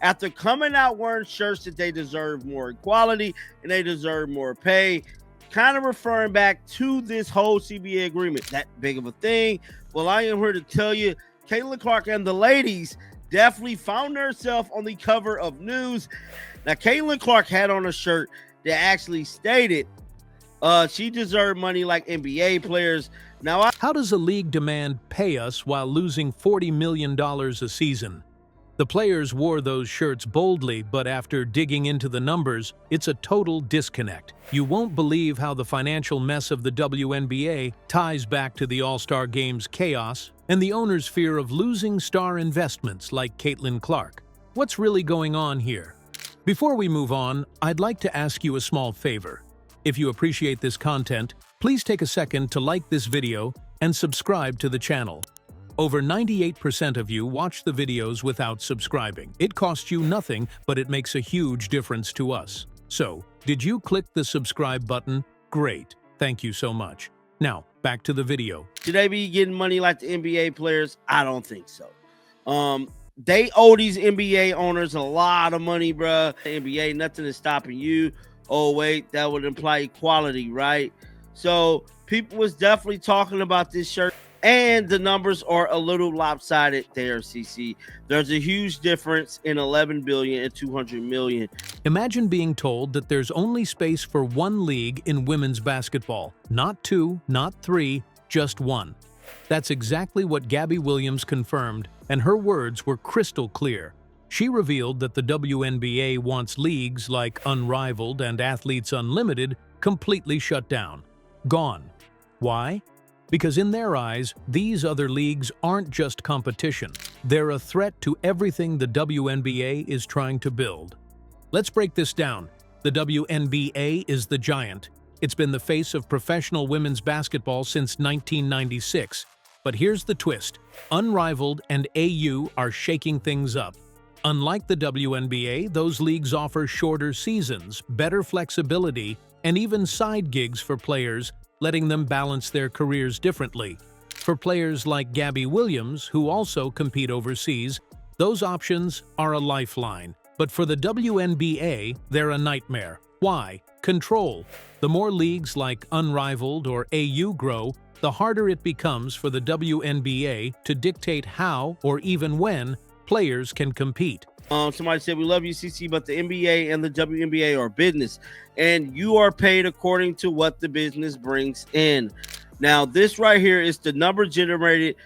after coming out wearing shirts that they deserve more equality and they deserve more pay, kind of referring back to this whole CBA agreement. That big of a thing? Well, I am here to tell you, Caitlin Clark and the ladies definitely found herself on the cover of News. Now, Caitlin Clark had on a shirt that actually stated she deserved money like NBA players. Now, how does a league demand pay us while losing $40 million a season? The players wore those shirts boldly, but after digging into the numbers, it's a total disconnect. You won't believe how the financial mess of the WNBA ties back to the All-Star Game's chaos and the owner's fear of losing star investments like Caitlin Clark. What's really going on here? Before we move on, I'd like to ask you a small favor. If you appreciate this content, please take a second to like this video and subscribe to the channel. Over 98% of you watch the videos without subscribing. It costs you nothing, but it makes a huge difference to us. So, did you click the subscribe button? Great. Thank you so much. Now, back to the video. Should they be getting money like the NBA players? I don't think so. They owe these NBA owners a lot of money, bruh. NBA, nothing is stopping you. Oh, wait, that would imply equality, right? So, people was definitely talking about this shirt. And the numbers are a little lopsided there, CC. There's a huge difference in 11 billion and 200 million. Imagine being told that there's only space for one league in women's basketball. Not two, not three, just one. That's exactly what Gabby Williams confirmed, and her words were crystal clear. She revealed that the WNBA wants leagues like Unrivaled and Athletes Unlimited completely shut down. Gone. Why? Because in their eyes, these other leagues aren't just competition. They're a threat to everything the WNBA is trying to build. Let's break this down. The WNBA is the giant. It's been the face of professional women's basketball since 1996. But here's the twist. Unrivaled and AU are shaking things up. Unlike the WNBA, those leagues offer shorter seasons, better flexibility, and even side gigs for players, letting them balance their careers differently. For players like Gabby Williams, who also compete overseas, those options are a lifeline. But for the WNBA, they're a nightmare. Why? Control. The more leagues like Unrivaled or AU grow, the harder it becomes for the WNBA to dictate how or even when players can compete. Somebody said, we love you, CC, but the NBA and the WNBA are business, and you are paid according to what the business brings in. Now, this right here is the number generated.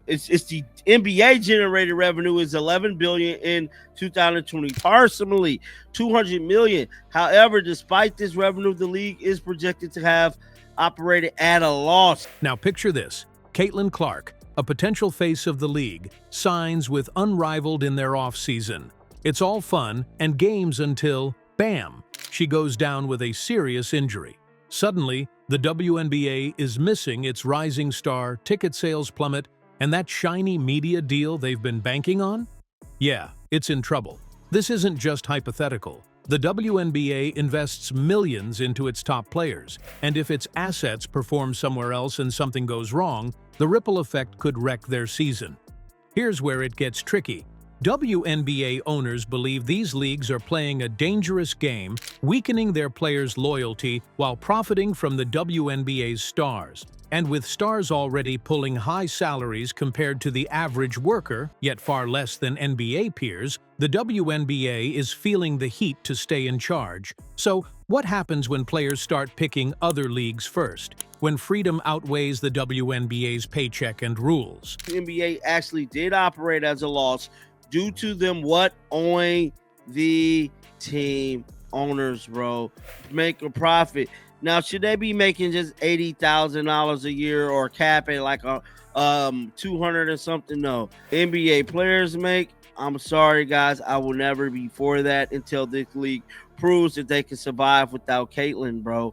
It's the NBA generated revenue is 11 billion in 2020, approximately 200 million. However, despite this revenue, the league is projected to have operated at a loss. Now, picture this. Caitlin Clark, a potential face of the league, signs with Unrivaled in their off-season. It's all fun and games until, bam, she goes down with a serious injury. Suddenly, the WNBA is missing its rising star, ticket sales plummet, and that shiny media deal they've been banking on? Yeah, it's in trouble. This isn't just hypothetical. The WNBA invests millions into its top players, and if its assets perform somewhere else and something goes wrong, the ripple effect could wreck their season. Here's where it gets tricky. WNBA owners believe these leagues are playing a dangerous game, weakening their players' loyalty while profiting from the WNBA's stars. And with stars already pulling high salaries compared to the average worker, yet far less than NBA peers, the WNBA is feeling the heat to stay in charge. So, what happens when players start picking other leagues first? When freedom outweighs the WNBA's paycheck and rules? The NBA actually did operate as a loss due to them owing the team owners, bro, make a profit. Now, should they be making just $80,000 a year or cap it like a 200 or something? No. NBA players make, I'm sorry, guys, I will never be for that until this league proves that they can survive without Caitlin, bro.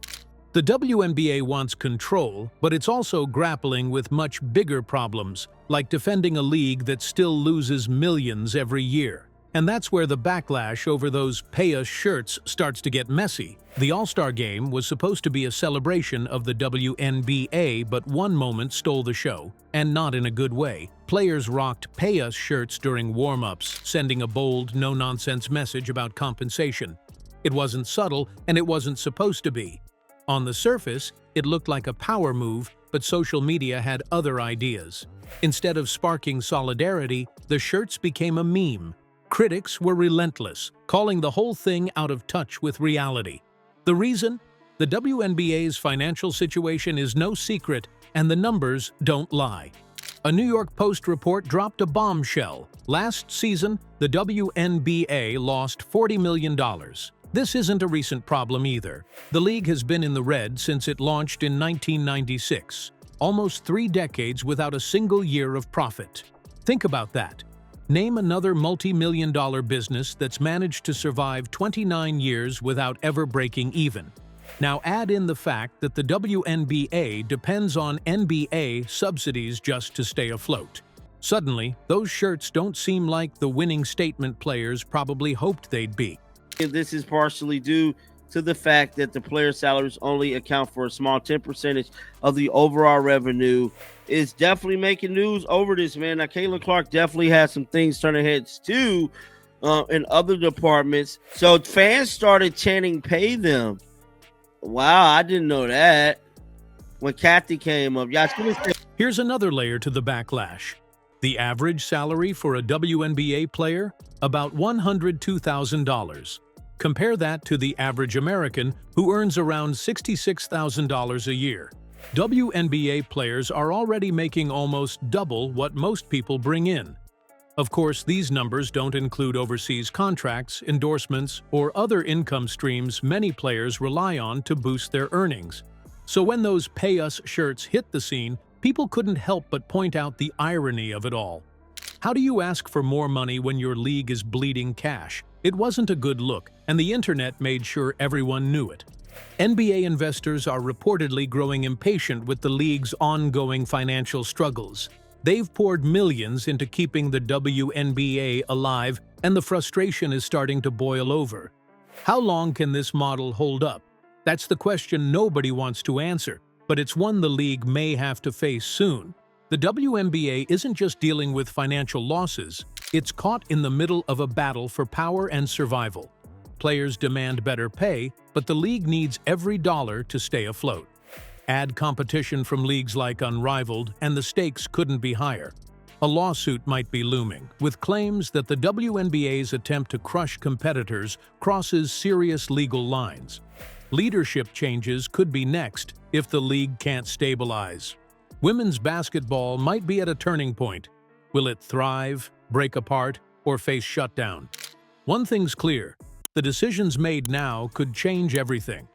The WNBA wants control, but it's also grappling with much bigger problems, like defending a league that still loses millions every year. And that's where the backlash over those pay-us shirts starts to get messy. The All-Star Game was supposed to be a celebration of the WNBA, but one moment stole the show, and not in a good way. Players rocked pay-us shirts during warm-ups, sending a bold, no-nonsense message about compensation. It wasn't subtle, and it wasn't supposed to be. On the surface, it looked like a power move, but social media had other ideas. Instead of sparking solidarity, the shirts became a meme. Critics were relentless, calling the whole thing out of touch with reality. The reason? The WNBA's financial situation is no secret, and the numbers don't lie. A New York Post report dropped a bombshell. Last season, the WNBA lost $40 million. This isn't a recent problem either. The league has been in the red since it launched in 1996. Almost 3 decades without a single year of profit. Think about that. Name another multi-million-dollar business that's managed to survive 29 years without ever breaking even. Now add in the fact that the WNBA depends on NBA subsidies just to stay afloat. Suddenly, those shirts don't seem like the winning statement players probably hoped they'd be. This is partially due to the fact that the player salaries only account for a small 10% of the overall revenue. Is definitely making news over this, man. Now, Caitlin Clark definitely has some things turning heads too in other departments. So fans started chanting, "Pay them." Wow, I didn't know that. When Kathy came up, yeah. Here's another layer to the backlash. The average salary for a WNBA player? About $102,000. Compare that to the average American, who earns around $66,000 a year. WNBA players are already making almost double what most people bring in. Of course, these numbers don't include overseas contracts, endorsements, or other income streams many players rely on to boost their earnings. So when those pay-us shirts hit the scene, people couldn't help but point out the irony of it all. How do you ask for more money when your league is bleeding cash? It wasn't a good look, and the internet made sure everyone knew it. NBA investors are reportedly growing impatient with the league's ongoing financial struggles. They've poured millions into keeping the WNBA alive, and the frustration is starting to boil over. How long can this model hold up? That's the question nobody wants to answer, but it's one the league may have to face soon. The WNBA isn't just dealing with financial losses, it's caught in the middle of a battle for power and survival. Players demand better pay, but the league needs every dollar to stay afloat. Add competition from leagues like Unrivaled, and the stakes couldn't be higher. A lawsuit might be looming, with claims that the WNBA's attempt to crush competitors crosses serious legal lines. Leadership changes could be next if the league can't stabilize. Women's basketball might be at a turning point. Will it thrive, break apart, or face shutdown? One thing's clear. The decisions made now could change everything.